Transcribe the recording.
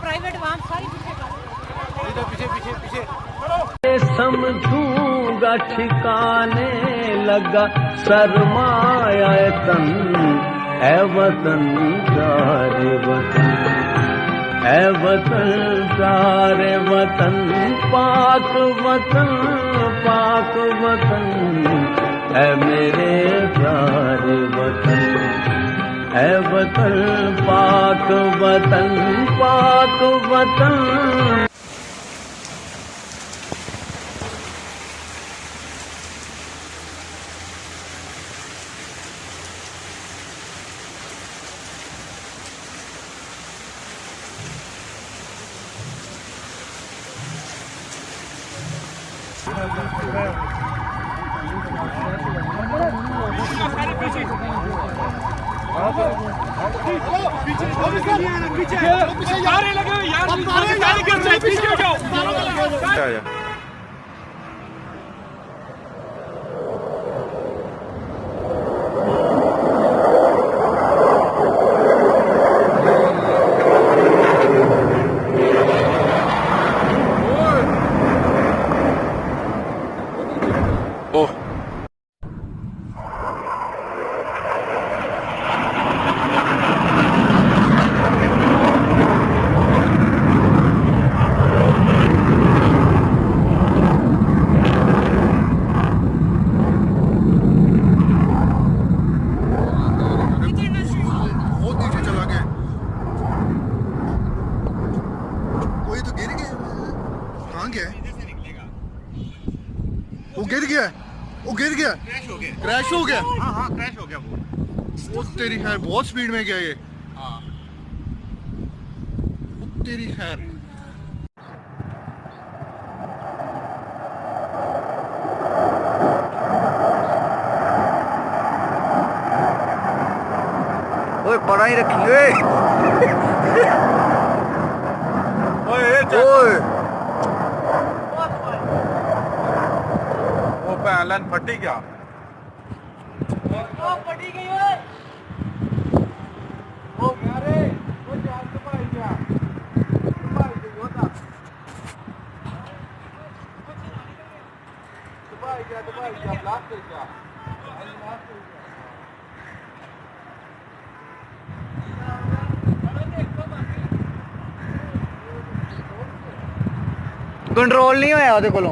private वाहन सारी पीछे पीछे पीछे समझूंगा ठिकाने लगा सरमाया तन है वतन सारे वतन है वतन सारे वतन पाक वतन है मेरे प्यारे वतन है वतन पाक वतन वो गिर गया क्रैश हो गया हाँ क्रैश हो गया वो तेरी खैर बहुत स्पीड में गया ये वो तेरी खैर ओए पढ़ा ही रखी ओए लाइन फटी क्या फटी गई है ओ यारे वो जान तो भाई क्या भाई वो था भाई क्या ब्लास्ट कर क्या कंट्रोल नहीं होया ਉਹਦੇ ਕੋਲੋਂ